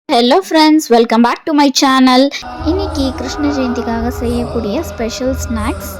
Hello friends, welcome back to my channel. இன்னைக்கு கிருஷ்ண ஜெயந்திக்காக செய்யக்கூடிய ஸ்பெஷல் ஸ்நாக்ஸ்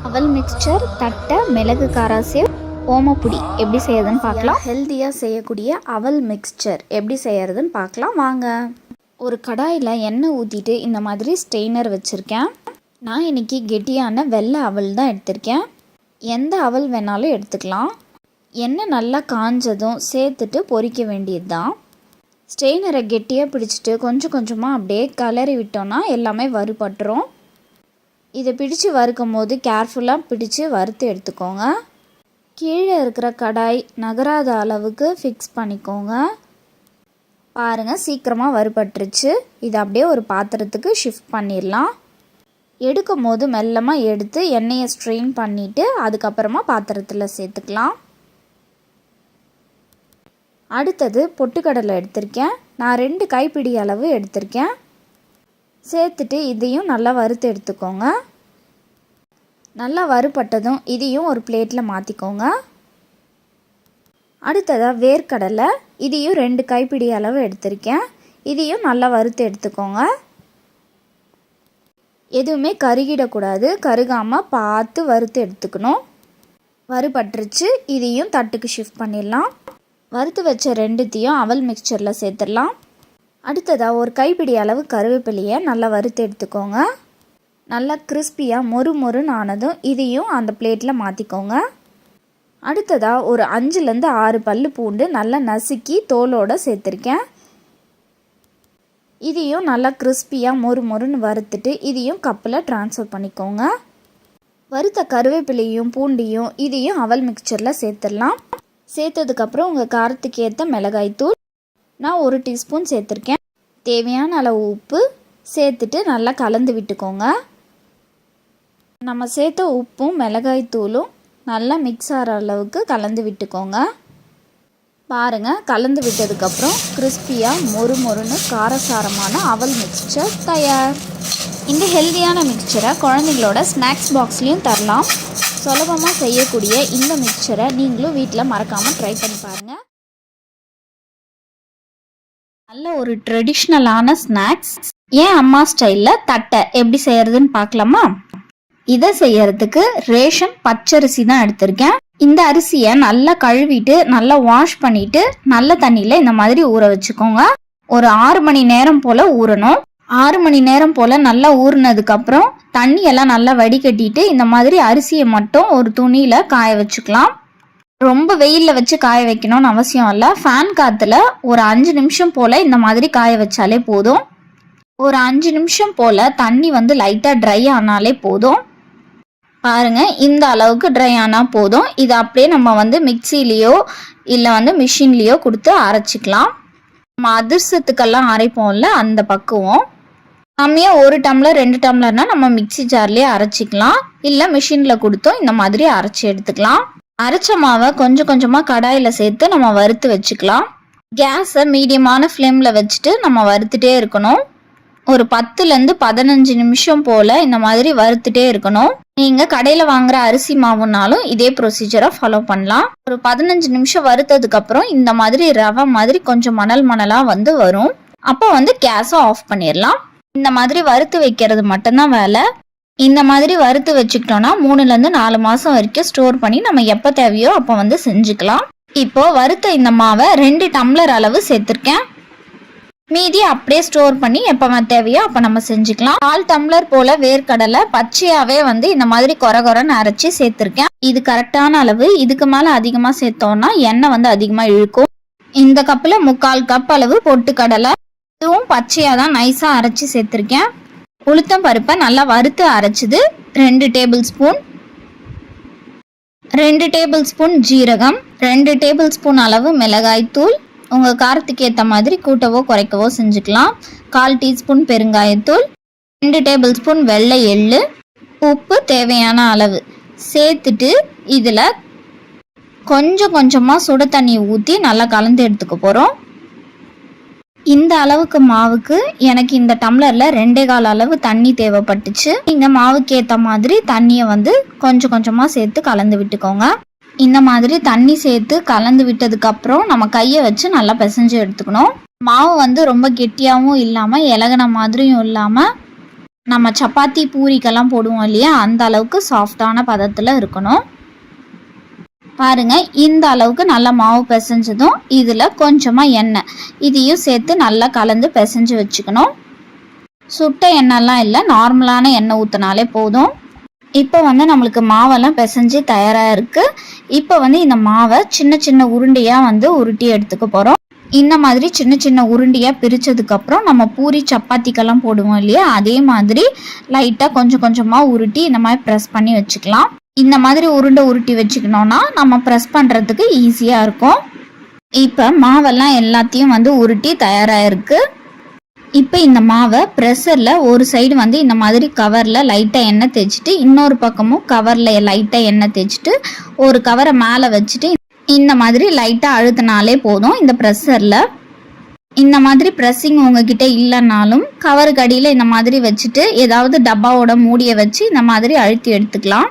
அவல் மிக்சர், தட்டை, மிளகு காராசேவ், ஓமப்புடி எப்படி செய்யறதுன்னு பார்க்கலாம். ஹெல்த்தியாக செய்யக்கூடிய அவல் மிக்சர் எப்படி செய்யறதுன்னு பார்க்கலாம் வாங்க. ஒரு கடாயில் எண்ணெய் ஊற்றிட்டு இந்த மாதிரி ஸ்ட்ரெயினர் வச்சுருக்கேன். நான் இன்னைக்கு கெட்டியான வெள்ளை அவல் தான் எடுத்திருக்கேன். எந்த அவல் வேணாலும் எடுத்துக்கலாம். எண்ணெய் நல்லா காஞ்சதும் சேர்த்துட்டு பொரிக்க வேண்டியது தான். ஸ்ட்ரெயினரை கெட்டியாக பிடிச்சிட்டு கொஞ்சம் கொஞ்சமாக அப்படியே கிளறி விட்டோன்னா எல்லாமே வறுபட்டுரும். இதை பிடிச்சி வறுக்கும் போது கேர்ஃபுல்லாக பிடிச்சி வறுத்து எடுத்துக்கோங்க. கீழே இருக்கிற கடாய் நகராத அளவுக்கு ஃபிக்ஸ் பண்ணிக்கோங்க. பாருங்கள், சீக்கிரமாக வறுபட்டுருச்சு. இதை அப்படியே ஒரு பாத்திரத்துக்கு ஷிஃப்ட் பண்ணிடலாம். எடுக்கும் போது மெல்லமாக எடுத்து எண்ணெயை ஸ்ட்ரெயின் பண்ணிவிட்டு அதுக்கப்புறமா பாத்திரத்தில் சேர்த்துக்கலாம். அடுத்தது பொட்டுக்கடலை எடுத்திருக்கேன். நான் 2 கைப்பிடி அளவு எடுத்திருக்கேன். சேர்த்துட்டு இதையும் நல்லா வறுத்து எடுத்துக்கோங்க. நல்லா வறுபட்டதும் இதையும் ஒரு பிளேட்டில் மாற்றிக்கோங்க. அடுத்ததாக வேர்க்கடலை, இதையும் 2 கைப்பிடி அளவு எடுத்திருக்கேன். இதையும் நல்லா வறுத்து எடுத்துக்கோங்க. எதுவுமே கருகிடக்கூடாது, கருகாமல் பார்த்து வறுத்து எடுத்துக்கணும். வறுபட்டுருச்சு. இதையும் தட்டுக்கு ஷிஃப்ட் பண்ணிடலாம். வறுத்து வச்ச 2த்தையும் அவல் மிக்சரில் சேர்த்துடலாம். அடுத்ததாக ஒரு கைப்பிடி அளவு கருவேப்பிலையை நல்லா வறுத்து எடுத்துக்கோங்க. நல்லா கிறிஸ்பியாக மொறுன்னு ஆனதும் இதையும் அந்த பிளேட்டில் மாற்றிக்கோங்க. அடுத்ததாக ஒரு 5லேருந்து 6 பல்லு பூண்டு நல்லா நசுக்கி தோலோடு சேர்த்துருக்கேன். இதையும் நல்லா கிறிஸ்பியாக மொறுன்னு வறுத்துட்டு இதையும் கப்பில் ட்ரான்ஸ்ஃபர் பண்ணிக்கோங்க. வறுத்த கருவேப்பிலையும் பூண்டையும் இதையும் அவல் மிக்சரில் சேர்த்துடலாம். சேர்த்ததுக்கப்புறம் உங்கள் காரத்துக்கு ஏற்ற மிளகாய்த்தூள் நான் 1 டீஸ்பூன் சேர்த்துருக்கேன். தேவையான அளவு உப்பு சேர்த்துட்டு நல்லா கலந்து விட்டுக்கோங்க. நம்ம சேர்த்த உப்பும் மிளகாய்த்தூளும் நல்லா மிக்ஸ் ஆகிற அளவுக்கு கலந்து விட்டுக்கோங்க. பாருங்கள், கலந்து விட்டதுக்கப்புறம் கிறிஸ்பியாக மொறுன்னு காரசாரமான அவல் மிக்சர் தயார். இந்த ஹெல்த்தியான மிக்சரை குழந்தைங்களோட ஸ்நாக்ஸ் பாக்ஸ்லேயும் தரலாம். சுலபமாக செய்யக்கூடிய இந்த மிக்சரை நீங்களும் வீட்டில் மறக்காமல் ட்ரை பண்ணி பாருங்கள். நல்ல ஒரு ட்ரெடிஷ்னலான ஸ்நாக்ஸ். ஏன் அம்மா ஸ்டைலில் தட்டை எப்படி செய்யறதுன்னு பார்க்கலாமா? இதை செய்யறதுக்கு ரேஷன் பச்சரிசி தான் எடுத்திருக்கேன். இந்த அரிசியை நல்லா கழுவிட்டு நல்லா வாஷ் பண்ணிட்டு நல்ல தண்ணியில் இந்த மாதிரி ஊற வச்சுக்கோங்க. ஒரு 6 மணி நேரம் போல் ஊறணும். 6 மணி நேரம் போல் நல்லா ஊறினதுக்கப்புறம் தண்ணியெல்லாம் நல்லா வடிகட்டிட்டு இந்த மாதிரி அரிசியை மட்டும் ஒரு துணியில் காய வச்சுக்கலாம். ரொம்ப வெயிலில் வச்சு காய வைக்கணும்னு அவசியம் இல்லை. ஃபேன் காற்றுல ஒரு 5 நிமிஷம் போல் இந்த மாதிரி காய வச்சாலே போதும். ஒரு 5 நிமிஷம் போல் தண்ணி லைட்டாக ட்ரை ஆனாலே போதும். பாருங்கள், இந்த அளவுக்கு ட்ரை ஆனால் போதும். இதை அப்படியே நம்ம மிக்சிலேயோ இல்லை மிஷின்லேயோ கொடுத்து அரைச்சிக்கலாம். நம்ம அதிர்சத்துக்கெல்லாம் அரைப்போம்ல அந்த பக்குவம். கம்மியாக 1 டம்ளர் 2 டம்ளர்னா நம்ம மிக்சி ஜார்லேயே அரைச்சிக்கலாம். இல்லை மிஷினில் கொடுத்தோம் இந்த மாதிரி அரைச்சி எடுத்துக்கலாம். அரைச்ச மாவை கொஞ்சம் கொஞ்சமாக கடாயில் சேர்த்து நம்ம வறுத்து வச்சுக்கலாம். கேஸை மீடியமான ஃப்ளேமில் வச்சுட்டு நம்ம வறுத்துட்டே இருக்கணும். ஒரு 10லேருந்து 15 நிமிஷம் போல் இந்த மாதிரி வறுத்துட்டே இருக்கணும். நீங்கள் கடையில் வாங்குற அரிசி மாவுனாலும் இதே ப்ரொசீஜரை ஃபாலோ பண்ணலாம். ஒரு 15 நிமிஷம் வறுத்ததுக்கப்புறம் இந்த மாதிரி ரவை மாதிரி கொஞ்சம் மணலாக வரும். அப்போ கேஸை ஆஃப் பண்ணிடலாம். இந்த மாதிரி வறுத்து வைக்கிறது மட்டும்தான் வேலை. இந்த மாதிரி வறுத்து வச்சுக்கிட்டோன்னா 3லேருந்து 4 மாதம் வரைக்கும் ஸ்டோர் பண்ணி நம்ம எப்போ தேவையோ அப்போ செஞ்சுக்கலாம். இப்போ வறுத்த இந்த மாவை 2 டம்ளர் அளவு சேர்த்துருக்கேன். மீதி அப்படியே ஸ்டோர் பண்ணி எப்போ தேவையோ அப்போ நம்ம செஞ்சுக்கலாம். 4 டம்ளர் போல் வேர்க்கடலை பச்சையாகவே இந்த மாதிரி கொரன்னு அரைச்சி சேர்த்துருக்கேன். இது கரெக்டான அளவு. இதுக்கு மேலே அதிகமாக சேர்த்தோன்னா எண்ணெய் அதிகமாக இழுக்கும். இந்த கப்பில் 3/4 கப் அளவு பொட்டுக்கடலை, இதுவும் பச்சையாக தான் நைஸாக அரைச்சி சேர்த்துருக்கேன். உளுத்தம் பருப்பை நல்லா வறுத்து அரைச்சிது 2 டேபிள் ஸ்பூன், 2 டேபிள் ஸ்பூன் ஜீரகம், 2 டேபிள் ஸ்பூன் அளவு மிளகாய்த்தூள், உங்கள் காரத்துக்கு ஏற்ற மாதிரி கூட்டவோ குறைக்கவோ செஞ்சுக்கலாம். 1/4 டீஸ்பூன் பெருங்காயத்தூள், 2 டேபிள் ஸ்பூன் வெள்ளை எள்ளு, உப்பு தேவையான அளவு சேர்த்துட்டு இதில் கொஞ்சம் கொஞ்சமாக சுட தண்ணி ஊற்றி நல்லா கலந்து எடுத்துக்க போகிறோம். இந்த அளவுக்கு மாவுக்கு எனக்கு இந்த டம்ளரில் 2.25 அளவு தண்ணி தேவைப்பட்டுச்சு. நீங்கள் மாவுக்கு ஏற்ற மாதிரி தண்ணியை கொஞ்சம் கொஞ்சமாக சேர்த்து கலந்து விட்டுக்கோங்க. இந்த மாதிரி தண்ணி சேர்த்து கலந்து விட்டதுக்கப்புறம் நம்ம கையை வச்சு நல்லா பிசைஞ்சு எடுத்துக்கணும். மாவு வந்து ரொம்ப கெட்டியாகவும் இல்லாமல் இலகுன மாதிரியும் இல்லாமல் நம்ம சப்பாத்தி பூரிக்கெல்லாம் போடுவோம் இல்லையா, அந்த அளவுக்கு சாஃப்டான பதத்தில் இருக்கணும். பாருங்க, இந்த அளவுக்கு நல்லா மாவு பிசைஞ்சதும் இதில் கொஞ்சமாக எண்ணெய் இதையும் சேர்த்து நல்லா கலந்து பிசைஞ்சு வச்சுக்கணும். சுட்ட எண்ணெய்லாம் இல்லை, நார்மலான எண்ணெய் ஊற்றினாலே போதும். இப்போ வந்து நம்மளுக்கு மாவெல்லாம் பிசைஞ்சு தயாராக இருக்குது. இப்போ வந்து இந்த மாவை சின்ன சின்ன உருண்டையாக வந்து உருட்டி எடுத்துக்க போகிறோம். இந்த மாதிரி சின்ன சின்ன உருண்டையாக பிரித்ததுக்கப்புறம் நம்ம பூரி சப்பாத்திக்கெல்லாம் போடுவோம் இல்லையா, அதே மாதிரி லைட்டாக கொஞ்சம் கொஞ்சமாக உருட்டி இந்த மாதிரி ப்ரெஸ் பண்ணி வச்சுக்கலாம். இந்த மாதிரி உருட்டி வச்சுக்கணுன்னா நம்ம ப்ரெஸ் பண்ணுறதுக்கு ஈஸியாக இருக்கும். இப்போ மாவெல்லாம் எல்லாத்தையும் வந்து உருட்டி தயாராக இருக்குது. இப்போ இந்த மாவை ப்ரெஷரில் ஒரு சைடு வந்து இந்த மாதிரி கவரில் லைட்டாக எண்ணெய் தேய்ச்சிட்டு, இன்னொரு பக்கமும் கவரில் லைட்டாக எண்ணெய் தேய்ச்சிட்டு, ஒரு கவரை மேலே வச்சுட்டு இந்த மாதிரி லைட்டாக அழுத்தினாலே போதும். இந்த ப்ரெஷரில் இந்த மாதிரி ப்ரெஸ்ஸிங் உங்ககிட்ட இல்லைனாலும் கவருக்கு அடியில் இந்த மாதிரி வச்சுட்டு ஏதாவது டப்பாவோட மூடியை வச்சு இந்த மாதிரி அழுத்தி எடுத்துக்கலாம்.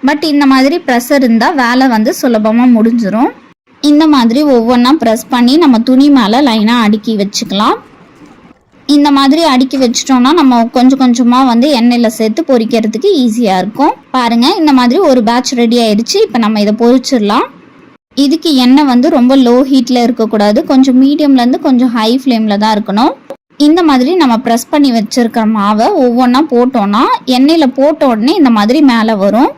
பட் இந்த மாதிரி ப்ரெஷர் இருந்தால் வேலை வந்து சுலபமாக முடிஞ்சிடும். இந்த மாதிரி ஒவ்வொன்றா ப்ரெஸ் பண்ணி நம்ம துணி மேலே லைனாக அடுக்கி வச்சுக்கலாம். இந்த மாதிரி அடுக்கி வச்சிட்டோம்னா நம்ம கொஞ்சம் கொஞ்சமாக வந்து எண்ணெயில் சேர்த்து பொரிக்கிறதுக்கு ஈஸியாக இருக்கும். பாருங்கள், இந்த மாதிரி ஒரு பேட்ச் ரெடி ஆயிடுச்சு. இப்போ நம்ம இதை பொரிச்சிடலாம். இதுக்கு எண்ணெய் வந்து ரொம்ப லோ ஹீட்டில் இருக்கக்கூடாது, கொஞ்சம் மீடியம்லேருந்து கொஞ்சம் ஹை ஃப்ளேமில் தான் இருக்கணும். இந்த மாதிரி நம்ம ப்ரெஸ் பண்ணி வச்சுருக்கிற மாவை ஒவ்வொன்றா போட்டோன்னா எண்ணெயில் போட்ட உடனே இந்த மாதிரி மேலே வரும்.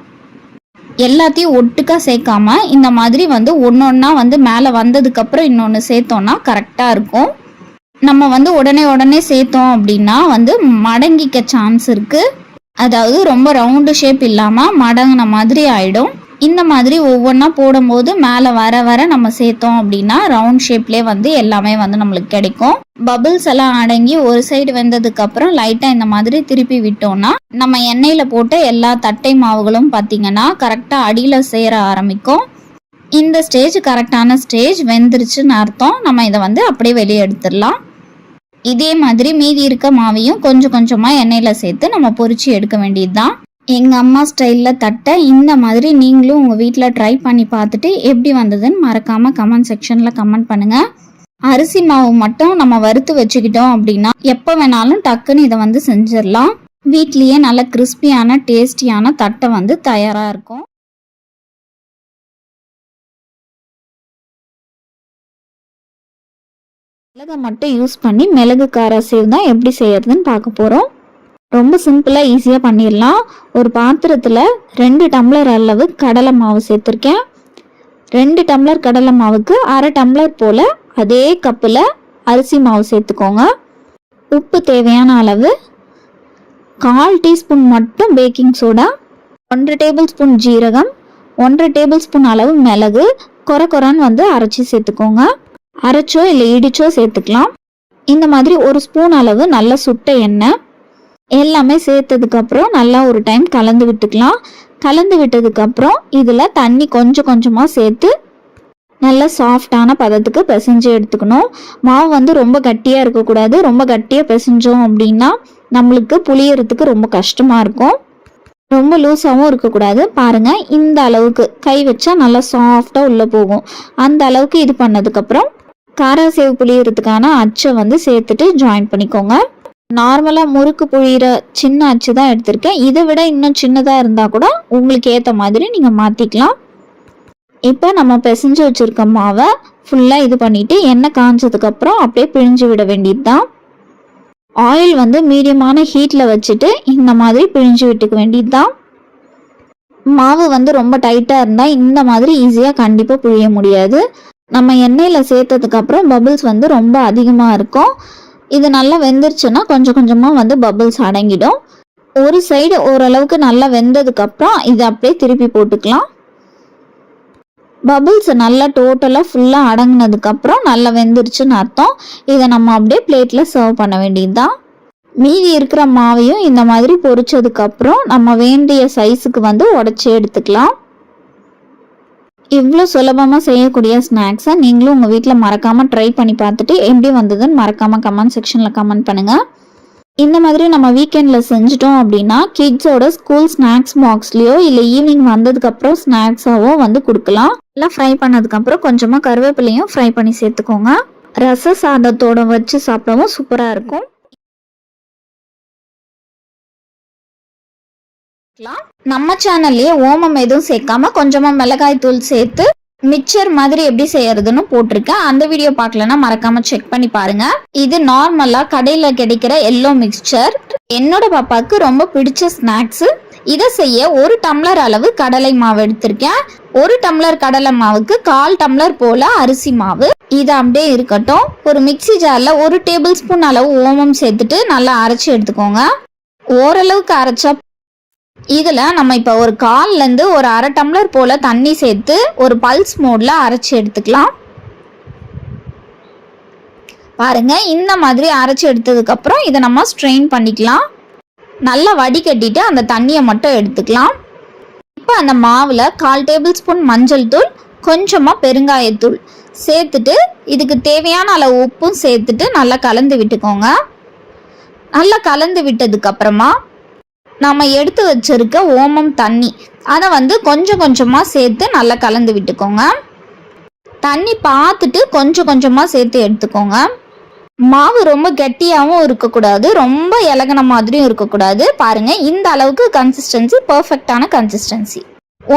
எல்லாத்தையும் ஒட்டுக்கா சேர்க்காம இந்த மாதிரி வந்து ஒன்று ஒன்றா வந்து மேலே வந்ததுக்கப்புறம் இன்னொன்று சேர்த்தோன்னா கரெக்டாக இருக்கும். நம்ம வந்து உடனே சேர்த்தோம் அப்படின்னா வந்து மடங்கிக்க சான்ஸ் இருக்குது. அதாவது ரொம்ப ரவுண்டு ஷேப் இல்லாமல் மடங்கின மாதிரி ஆகிடும். இந்த மாதிரி ஒவ்வொன்றா போடும்போது மேலே வர நம்ம சேர்த்தோம் அப்படின்னா ரவுண்ட் ஷேப்லேயே வந்து எல்லாமே வந்து நம்மளுக்கு கிடைக்கும். பபிள்ஸ் எல்லாம் அடங்கி ஒரு சைடு வெந்ததுக்கப்புறம் லைட்டாக இந்த மாதிரி திருப்பி விட்டோம்னா நம்ம எண்ணெயில் போட்ட எல்லா தட்டை மாவுகளும் பார்த்திங்கன்னா கரெக்டாக அடியில் சேர ஆரம்பிக்கும். இந்த ஸ்டேஜ் கரெக்டான ஸ்டேஜ், வெந்துருச்சுன்னு அர்த்தம். நம்ம இதை வந்து அப்படியே வெளியே எடுத்துடலாம். இதே மாதிரி மீதி இருக்க மாவையும் கொஞ்சம் கொஞ்சமாக எண்ணெயில் சேர்த்து நம்ம பொரிச்சு எடுக்க வேண்டியது தான். எங்கள் அம்மா ஸ்டைலில் தட்டை இந்த மாதிரி நீங்களும் உங்கள் வீட்டில் ட்ரை பண்ணி பார்த்துட்டு எப்படி வந்ததுன்னு மறக்காமல் கமெண்ட் செக்ஷனில் கமெண்ட் பண்ணுங்கள். அரிசி மாவு மட்டும் நம்ம வறுத்து வச்சுக்கிட்டோம் அப்படின்னா எப்போ வேணாலும் டக்குன்னு இதை வந்து செஞ்சிடலாம். வீட்லேயே நல்ல கிறிஸ்பியான டேஸ்டியான தட்டை வந்து தயாராக இருக்கும். மிளகை மட்டும் யூஸ் பண்ணி மிளகு கார சேவ் தான் எப்படி செய்யறதுன்னு பார்க்க போகிறோம். ரொம்ப சிம்பிளாக ஈஸியாக பண்ணிடலாம். ஒரு பாத்திரத்தில் 2 டம்ளர் அளவு கடலை மாவு சேர்த்துருக்கேன். 2 டம்ளர் கடலை மாவுக்கு 1/2 டம்ளர் போல் அதே கப்பில் அரிசி மாவு சேர்த்துக்கோங்க. உப்பு தேவையான அளவு, 1/4 டீஸ்பூன் மட்டும் பேக்கிங் சோடா, 1 டேபிள் ஸ்பூன் ஜீரகம், 1 டேபிள் ஸ்பூன் அளவு மிளகு கொரன்னு வந்து அரைச்சி சேர்த்துக்கோங்க. அரைச்சோ இல்லை இடிச்சோ சேர்த்துக்கலாம். இந்த மாதிரி 1 ஸ்பூன் அளவு நல்ல சுட்ட எண்ணெய் எல்லாமே சேர்த்ததுக்கப்புறம் நல்லா ஒரு டைம் கலந்து விட்டுக்கலாம். கலந்து விட்டதுக்கப்புறம் இதில் தண்ணி கொஞ்சம் கொஞ்சமாக சேர்த்து நல்லா சாஃப்டான பதத்துக்கு பிசைஞ்சு எடுத்துக்கணும். மாவு வந்து ரொம்ப கட்டியாக இருக்கக்கூடாது. ரொம்ப கட்டியாக பிசைஞ்சோம் அப்படின்னா நம்மளுக்கு புளியறதுக்கு ரொம்ப கஷ்டமாக இருக்கும். ரொம்ப லூஸாகவும் இருக்கக்கூடாது. பாருங்கள், இந்த அளவுக்கு கை வச்சா நல்லா சாஃப்டாக உள்ளே போகும். அந்த அளவுக்கு இது பண்ணதுக்கப்புறம் காராசேவு புளியறதுக்கான அச்சை வந்து சேர்த்துட்டு ஜாயின் பண்ணிக்கோங்க. நார்மலாக முறுக்கு புழியிற சின்ன அச்சு தான் எடுத்திருக்கேன். இதை விட இன்னும் சின்னதாக இருந்தால் கூட உங்களுக்கு ஏற்ற மாதிரி நீங்கள் மாற்றிக்கலாம். இப்போ நம்ம பிசைஞ்சு வச்சுருக்க மாவை ஃபுல்லாக இது பண்ணிவிட்டு எண்ணெய் காஞ்சதுக்கப்புறம் அப்படியே பிழிஞ்சு விட வேண்டியது தான். ஆயில் வந்து மீடியமான ஹீட்டில் வச்சுட்டு இந்த மாதிரி பிழிஞ்சு விட்டுக்க வேண்டியது தான். மாவு வந்து ரொம்ப டைட்டாக இருந்தால் இந்த மாதிரி ஈஸியாக கண்டிப்பாக புழிய முடியாது. நம்ம எண்ணெயில் சேர்த்ததுக்கப்புறம் பபிள்ஸ் வந்து ரொம்ப அதிகமாக இருக்கும். இது நல்லா வெந்துருச்சுன்னா கொஞ்சம் கொஞ்சமாக வந்து பபிள்ஸ் அடங்கிடும். ஒரு சைடு ஓரளவுக்கு நல்லா வெந்ததுக்கப்புறம் இதை அப்படியே திருப்பி போட்டுக்கலாம். பபிள்ஸ் நல்லா டோட்டலாக ஃபுல்லாக அடங்கினதுக்கப்புறம் நல்லா வெந்துருச்சுன்னு அர்த்தம். இதை நம்ம அப்படியே பிளேட்டில் சர்வ் பண்ண வேண்டியது தான். மீதி இருக்கிற மாவையும் இந்த மாதிரி பொரிச்சதுக்கப்புறம் நம்ம வேண்டிய சைஸுக்கு வந்து உடச்சி எடுத்துக்கலாம். இவ்வளோ சுலபமாக செய்யக்கூடிய ஸ்நாக்ஸை நீங்களும் உங்கள் வீட்டில் மறக்காமல் ட்ரை பண்ணி பார்த்துட்டு எப்படி வந்ததுன்னு மறக்காமல் கமெண்ட் செக்ஷனில் கமெண்ட் பண்ணுங்கள். இந்த மாதிரி நம்ம வீக்கெண்டில் செஞ்சிட்டோம் அப்படின்னா கிட்ஸோட ஸ்கூல் ஸ்நாக்ஸ் பாக்ஸ்லேயோ இல்லை ஈவினிங் வந்ததுக்கப்புறம் ஸ்நாக்ஸாவோ வந்து கொடுக்கலாம். எல்லாம் ஃப்ரை பண்ணதுக்கப்புறம் கொஞ்சமாக கருவேப்பிலையும் ஃப்ரை பண்ணி சேர்த்துக்கோங்க. ரச சாதத்தோட வச்சு சாப்பிடவும் சூப்பராக இருக்கும். நம்ம சேனல்லையே ஓமம் எதுவும் சேர்க்காம கொஞ்சமா மிளகாய் தூள் சேர்த்து மிக்சர் மாதிரி எப்படி செய்யறதுன்னு போட்டிருக்கேன். அந்த வீடியோ பார்க்கலன்னா மறக்காம செக் பண்ணி பாருங்க. இது நார்மலா கடையில கிடைக்கிற எல்லோ மிக்சர். என்னோட பாப்பாவுக்கு ரொம்ப பிடிச்ச ஸ்நாக்ஸ். இதை செய்ய 1 டம்ளர் அளவு கடலை மாவு எடுத்திருக்கேன். 1 டம்ளர் கடலை மாவுக்கு 1/4 டம்ளர் போல அரிசி மாவு. இது அப்படியே இருக்கட்டும். ஒரு மிக்சி ஜார்ல 1 டேபிள் ஸ்பூன் அளவு ஓமம் சேர்த்துட்டு நல்லா அரைச்சி எடுத்துக்கோங்க. ஓரளவுக்கு அரைச்சா இதுல நம்ம இப்ப ஒரு 1/4லேருந்து ஒரு 1/2 டம்ளர் போல தண்ணி சேர்த்து ஒரு பல்ஸ் மோட்ல அரைச்சி எடுத்துக்கலாம். பாருங்க, இந்த மாதிரி அரைச்சி எடுத்ததுக்கு அப்புறம் இதை நம்ம ஸ்ட்ரெயின் பண்ணிக்கலாம். நல்லா வடிகட்டிட்டு அந்த தண்ணியை மட்டும் எடுத்துக்கலாம். இப்போ அந்த மாவில் 1/4 டேபிள் ஸ்பூன் மஞ்சள் தூள், கொஞ்சமாக பெருங்காயத்தூள் சேர்த்துட்டு இதுக்கு தேவையான அளவு உப்பும் சேர்த்துட்டு நல்லா கலந்து விட்டுக்கோங்க. நல்லா கலந்து விட்டதுக்கு அப்புறமா நம்ம எடுத்து வச்சிருக்க ஓமம் தண்ணி அதை கொஞ்சம் கொஞ்சமாக சேர்த்து நல்லா கலந்து விட்டுக்கோங்க. தண்ணி பார்த்துட்டு கொஞ்சம் கொஞ்சமாக சேர்த்து எடுத்துக்கோங்க. மாவு ரொம்ப கெட்டியாகவும் இருக்கக்கூடாது, ரொம்ப இலகுன மாதிரியும் இருக்கக்கூடாது. பாருங்க, இந்த அளவுக்கு கன்சிஸ்டன்சி பர்ஃபெக்டான கன்சிஸ்டன்சி.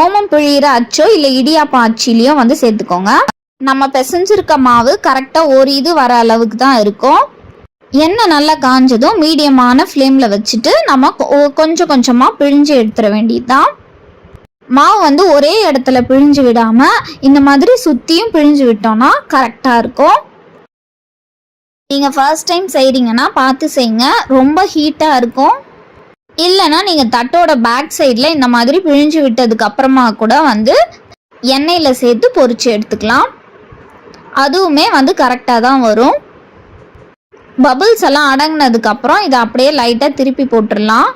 ஓமம் பிழிகிற அச்சோ இல்லை இடியாப்பம் அச்சிலையோ சேர்த்துக்கோங்க. நம்ம பிசைஞ்சிருக்க மாவு கரெக்டாக ஒரு இது வர அளவுக்கு தான் இருக்கும். எண்ணெய் நல்லா காஞ்சதும் மீடியமான ஃப்ளேமில் வச்சுட்டு நம்ம கொஞ்சம் கொஞ்சமாக பிழிஞ்சு எடுத்துட வேண்டியதுதான். மாவு ஒரே இடத்துல பிழிஞ்சு விடாமல் இந்த மாதிரி சுற்றியும் பிழிஞ்சு விட்டோம்னா கரெக்டாக இருக்கும். நீங்கள் ஃபர்ஸ்ட் டைம் செய்கிறீங்கன்னா பார்த்து செய்யுங்க, ரொம்ப ஹீட்டாக இருக்கும். இல்லைன்னா நீங்கள் தட்டோட பேக் சைடில் இந்த மாதிரி பிழிஞ்சு விட்டதுக்கு அப்புறமா கூட எண்ணெயில் சேர்த்து பொரிச்சு எடுத்துக்கலாம். அதுவுமே கரெக்டாக தான் வரும். பபிள்ஸ் எல்லாம் அடங்கினதுக்கு அப்புறம் இதை அப்படியே லைட்டாக திருப்பி போட்டுடலாம்.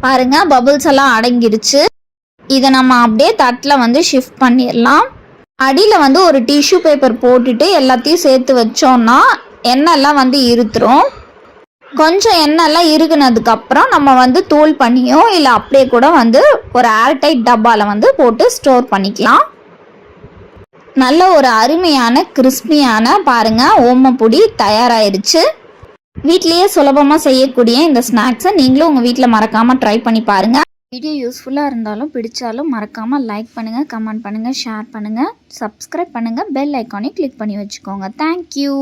பாருங்க, பபிள்ஸ் எல்லாம் அடங்கிருச்சு. இதை நம்ம அப்படியே தட்டில் ஷிஃப்ட் பண்ணிடலாம். அடியில் ஒரு டிஷ்யூ பேப்பர் போட்டுட்டு எல்லாத்தையும் சேர்த்து வச்சோம்னா எண்ணெய்லாம் இருத்துரும். கொஞ்சம் எண்ணெய்லாம் இருக்குனதுக்கு அப்புறம் நம்ம தூள் பண்ணியோ இல்லை அப்படியே கூட ஒரு ஏர்டைட் டப்பாவில் போட்டு ஸ்டோர் பண்ணிக்கலாம். நல்ல ஒரு அருமையான கிறிஸ்பியான பாருங்க ஓமப்பொடி தயாராயிருச்சு. வீட்லேயே சுலபமாக செய்யக்கூடிய இந்த ஸ்நாக்ஸை நீங்களும் உங்கள் வீட்டில் மறக்காமல் ட்ரை பண்ணி பாருங்கள். வீடியோ யூஸ்ஃபுல்லாக இருந்தாலும் பிடிச்சாலும் மறக்காமல் லைக் பண்ணுங்கள், கமெண்ட் பண்ணுங்கள், ஷேர் பண்ணுங்கள், சப்ஸ்கிரைப் பண்ணுங்கள், பெல் ஐக்கானை கிளிக் பண்ணி வச்சுக்கோங்க. தேங்க்யூ.